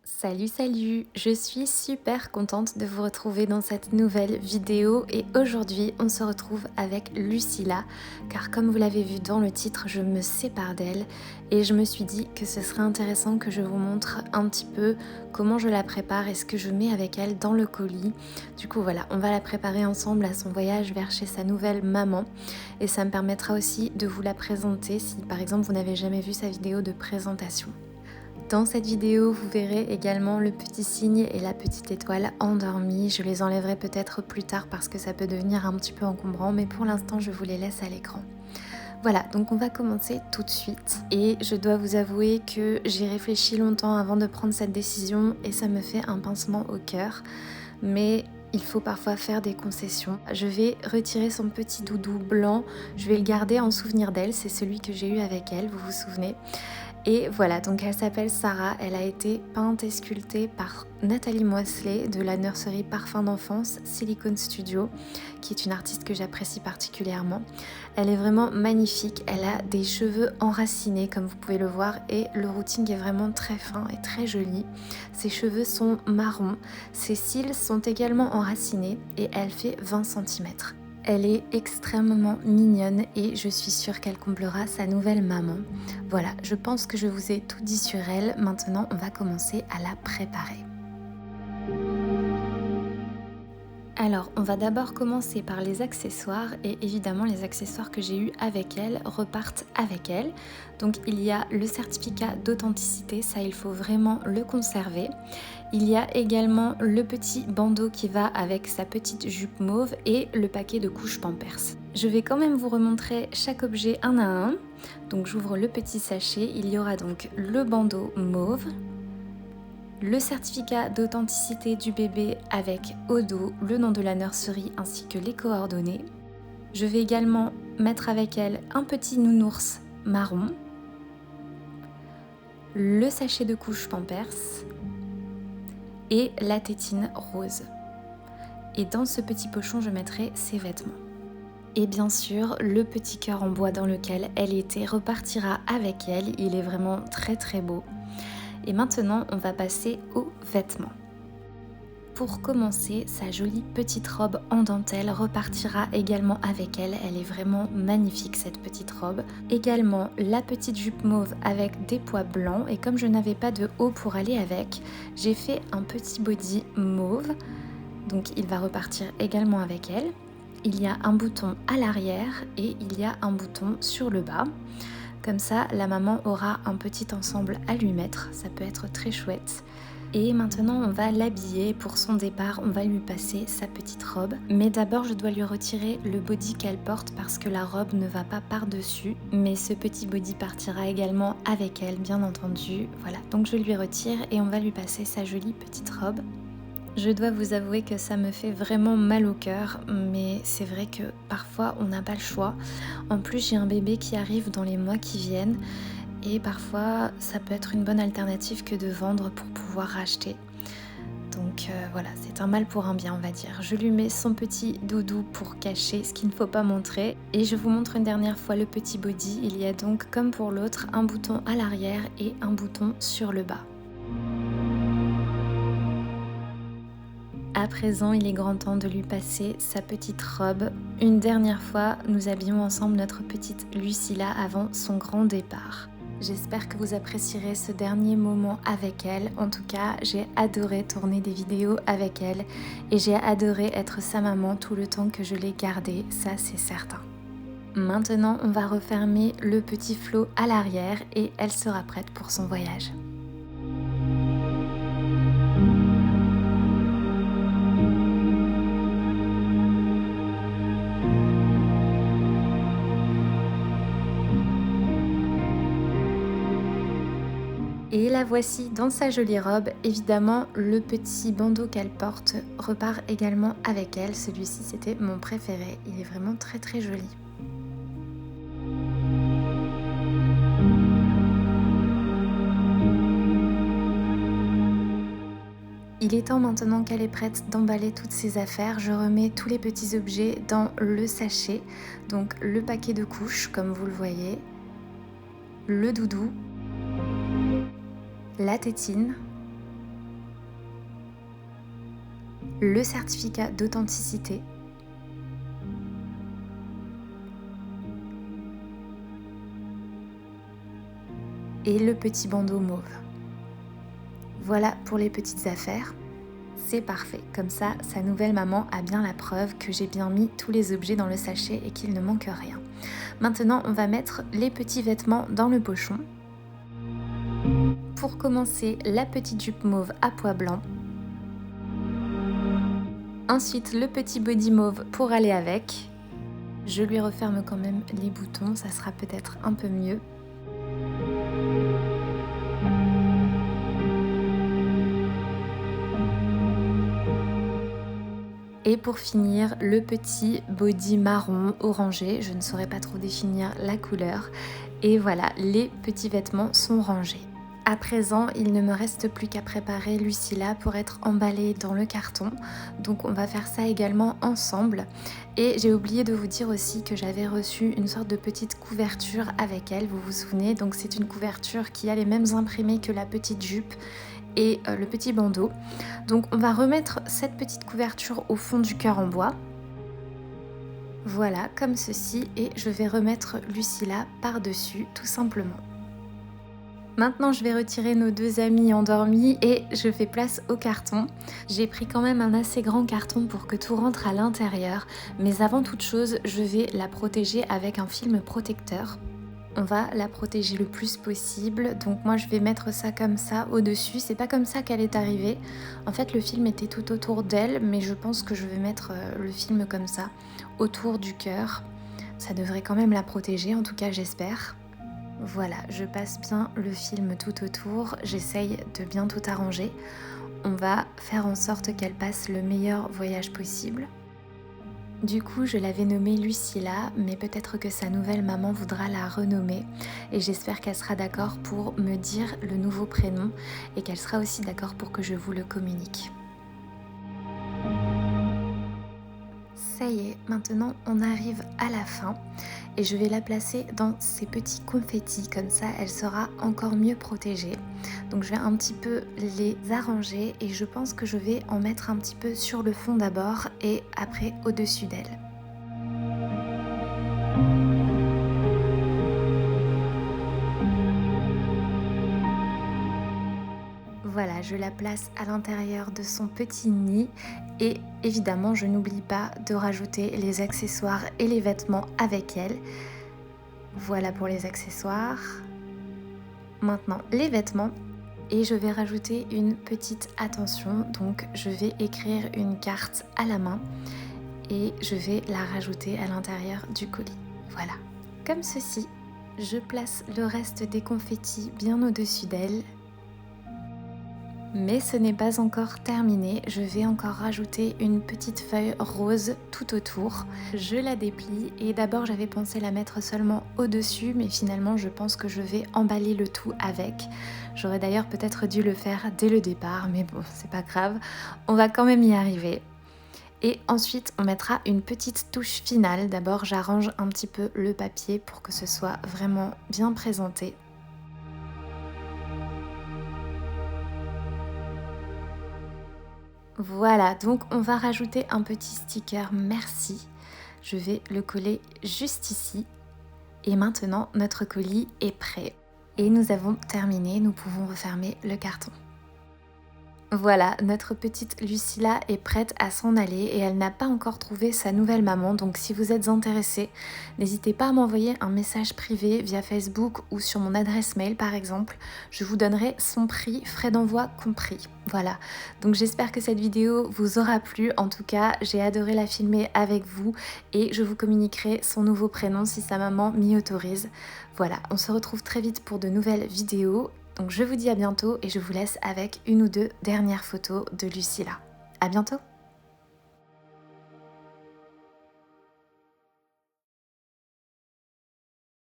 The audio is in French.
Salut, salut! Je suis super contente de vous retrouver dans cette nouvelle vidéo et aujourd'hui on se retrouve avec Lucilla car comme vous l'avez vu dans le titre, je me sépare d'elle et je me suis dit que ce serait intéressant que je vous montre un petit peu comment je la prépare et ce que je mets avec elle dans le colis. Du coup voilà, on va la préparer ensemble à son voyage vers chez sa nouvelle maman et ça me permettra aussi de vous la présenter si par exemple vous n'avez jamais vu sa vidéo de présentation. Dans cette vidéo, vous verrez également le petit cygne et la petite étoile endormis. Je les enlèverai peut-être plus tard parce que ça peut devenir un petit peu encombrant, mais pour l'instant, je vous les laisse à l'écran. Voilà, donc on va commencer tout de suite. Et je dois vous avouer que j'ai réfléchi longtemps avant de prendre cette décision et ça me fait un pincement au cœur. Mais il faut parfois faire des concessions. Je vais retirer son petit doudou blanc. Je vais le garder en souvenir d'elle. C'est celui que j'ai eu avec elle, vous vous souvenez. Et voilà, donc elle s'appelle Sarah, elle a été peinte et sculptée par Nathalie Moisselet de la nurserie Parfum d'enfance Silicone Studio, qui est une artiste que j'apprécie particulièrement. Elle est vraiment magnifique, elle a des cheveux enracinés comme vous pouvez le voir et le routing est vraiment très fin et très joli. Ses cheveux sont marrons, ses cils sont également enracinés et elle fait 20 cm. Elle est extrêmement mignonne et je suis sûre qu'elle comblera sa nouvelle maman. Voilà, je pense que je vous ai tout dit sur elle. Maintenant, on va commencer à la préparer. Alors, on va d'abord commencer par les accessoires et évidemment les accessoires que j'ai eus avec elle repartent avec elle. Donc il y a le certificat d'authenticité, ça il faut vraiment le conserver. Il y a également le petit bandeau qui va avec sa petite jupe mauve et le paquet de couches Pampers. Je vais quand même vous remontrer chaque objet un à un. Donc j'ouvre le petit sachet, il y aura donc le bandeau mauve, le certificat d'authenticité du bébé avec au dos le nom de la nurserie ainsi que les coordonnées. Je vais également mettre avec elle un petit nounours marron, le sachet de couches Pampers et la tétine rose. Et dans ce petit pochon, je mettrai ses vêtements. Et bien sûr, le petit cœur en bois dans lequel elle était repartira avec elle. Il est vraiment très très beau. Et maintenant, on va passer aux vêtements. Pour commencer, sa jolie petite robe en dentelle repartira également avec elle. Elle est vraiment magnifique cette petite robe. Également la petite jupe mauve avec des pois blancs. Et comme je n'avais pas de haut pour aller avec, j'ai fait un petit body mauve. Donc il va repartir également avec elle. Il y a un bouton à l'arrière et il y a un bouton sur le bas. Comme ça, la maman aura un petit ensemble à lui mettre. Ça peut être très chouette. Et maintenant, on va l'habiller. Pour son départ, on va lui passer sa petite robe. Mais d'abord, je dois lui retirer le body qu'elle porte parce que la robe ne va pas par-dessus. Mais ce petit body partira également avec elle, bien entendu. Voilà, donc je lui retire et on va lui passer sa jolie petite robe. Je dois vous avouer que ça me fait vraiment mal au cœur, mais c'est vrai que parfois on n'a pas le choix. En plus, j'ai un bébé qui arrive dans les mois qui viennent et parfois ça peut être une bonne alternative que de vendre pour pouvoir racheter. Donc voilà, c'est un mal pour un bien, on va dire. Je lui mets son petit doudou pour cacher ce qu'il ne faut pas montrer et je vous montre une dernière fois le petit body. Il y a donc, comme pour l'autre, un bouton à l'arrière et un bouton sur le bas. À présent, il est grand temps de lui passer sa petite robe. Une dernière fois, nous habillons ensemble notre petite Lucilla avant son grand départ. J'espère que vous apprécierez ce dernier moment avec elle. En tout cas, j'ai adoré tourner des vidéos avec elle et j'ai adoré être sa maman tout le temps que je l'ai gardée, ça c'est certain. Maintenant, on va refermer le petit flot à l'arrière et elle sera prête pour son voyage. Et la voici dans sa jolie robe. Évidemment, le petit bandeau qu'elle porte repart également avec elle. Celui-ci, c'était mon préféré. Il est vraiment très très joli. Il est temps maintenant qu'elle est prête d'emballer toutes ses affaires. Je remets tous les petits objets dans le sachet. Donc le paquet de couches, comme vous le voyez, le doudou, la tétine, le certificat d'authenticité et le petit bandeau mauve. Voilà pour les petites affaires. C'est parfait, comme ça, sa nouvelle maman a bien la preuve que j'ai bien mis tous les objets dans le sachet et qu'il ne manque rien. Maintenant, on va mettre les petits vêtements dans le pochon. Pour commencer, la petite jupe mauve à pois blanc. Ensuite, le petit body mauve pour aller avec. Je lui referme quand même les boutons, ça sera peut-être un peu mieux. Et pour finir, le petit body marron orangé, je ne saurais pas trop définir la couleur. Et voilà, les petits vêtements sont rangés. À présent, il ne me reste plus qu'à préparer Lucilla pour être emballée dans le carton. Donc on va faire ça également ensemble. Et j'ai oublié de vous dire aussi que j'avais reçu une sorte de petite couverture avec elle, vous vous souvenez. Donc c'est une couverture qui a les mêmes imprimés que la petite jupe et le petit bandeau. Donc on va remettre cette petite couverture au fond du cœur en bois. Voilà, comme ceci, et je vais remettre Lucilla par-dessus, tout simplement. Maintenant, je vais retirer nos deux amis endormis et je fais place au carton. J'ai pris quand même un assez grand carton pour que tout rentre à l'intérieur, mais avant toute chose, je vais la protéger avec un film protecteur. On va la protéger le plus possible, donc moi je vais mettre ça comme ça au-dessus. C'est pas comme ça qu'elle est arrivée. En fait, le film était tout autour d'elle, mais je pense que je vais mettre le film comme ça, autour du cœur. Ça devrait quand même la protéger, en tout cas j'espère. Voilà, je passe bien le film tout autour, j'essaye de bien tout arranger. On va faire en sorte qu'elle passe le meilleur voyage possible. Du coup, je l'avais nommée Lucilla, mais peut-être que sa nouvelle maman voudra la renommer. Et j'espère qu'elle sera d'accord pour me dire le nouveau prénom et qu'elle sera aussi d'accord pour que je vous le communique. Ça y est, maintenant on arrive à la fin et je vais la placer dans ces petits confettis, comme ça elle sera encore mieux protégée. Donc je vais un petit peu les arranger et je pense que je vais en mettre un petit peu sur le fond d'abord et après au-dessus d'elle. Voilà, je la place à l'intérieur de son petit nid et évidemment je n'oublie pas de rajouter les accessoires et les vêtements avec elle. Voilà pour les accessoires. Maintenant les vêtements et je vais rajouter une petite attention. Donc je vais écrire une carte à la main et je vais la rajouter à l'intérieur du colis. Voilà, comme ceci. Je place le reste des confettis bien au-dessus d'elle. Mais ce n'est pas encore terminé, je vais encore rajouter une petite feuille rose tout autour. Je la déplie et d'abord j'avais pensé la mettre seulement au-dessus, mais finalement je pense que je vais emballer le tout avec. J'aurais d'ailleurs peut-être dû le faire dès le départ, mais bon, c'est pas grave, on va quand même y arriver. Et ensuite on mettra une petite touche finale. D'abord j'arrange un petit peu le papier pour que ce soit vraiment bien présenté. Voilà, donc on va rajouter un petit sticker merci. Je vais le coller juste ici. Et maintenant, notre colis est prêt. Et nous avons terminé, nous pouvons refermer le carton. Voilà, notre petite Lucilla est prête à s'en aller et elle n'a pas encore trouvé sa nouvelle maman. Donc si vous êtes intéressés, n'hésitez pas à m'envoyer un message privé via Facebook ou sur mon adresse mail par exemple. Je vous donnerai son prix, frais d'envoi compris. Voilà, donc j'espère que cette vidéo vous aura plu. En tout cas, j'ai adoré la filmer avec vous et je vous communiquerai son nouveau prénom si sa maman m'y autorise. Voilà, on se retrouve très vite pour de nouvelles vidéos. Donc je vous dis à bientôt et je vous laisse avec une ou deux dernières photos de Lucilla. À bientôt!